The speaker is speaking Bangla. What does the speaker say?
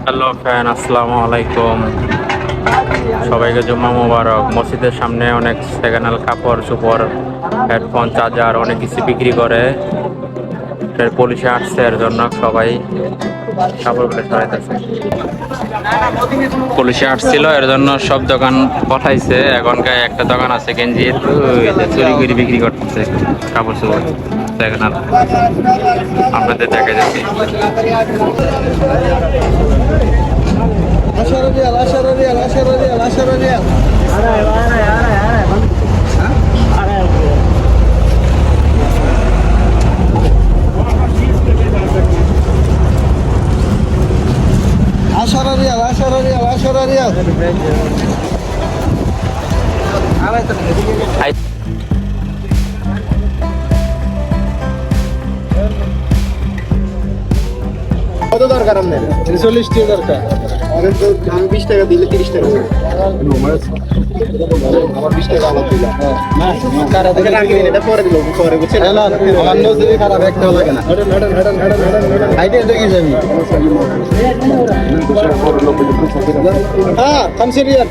হ্যালো ফ্যান, আসসালামু আলাইকুম। সবাইকে জুম্মা মোবারক। মসজিদের সামনে অনেক সেকেন্ড হ্যান্ড কাপড় চোপড়, হেডফোন, চার্জার অনেক কিছু বিক্রি করে। পুলিশে আসছে এর জন্য সবাই কাপড়গুলো সরাইতেছে। পুলিশে আসছিল এর জন্য সব দোকান পাঠাইছে। এখনকার একটা দোকান আছে গেঞ্জির, চুরি করে বিক্রি করতেছে কাপড় চোপড় সেকেন্ড হ্যান্ড। আপনাদের দেখা যাচ্ছে কত দরকার আপনার? 40 টাকা দরকার। আমি 20 টাকা দিলে 30 টাকা আমার 20 টাকা আলাদা দিলাম। এটা পরে দিল, পরে বুঝছেন? আমার নজরে খারাপ একটা লাগে না। হাইটে দেখি যাবি। হ্যাঁ, 50 রিয়াল।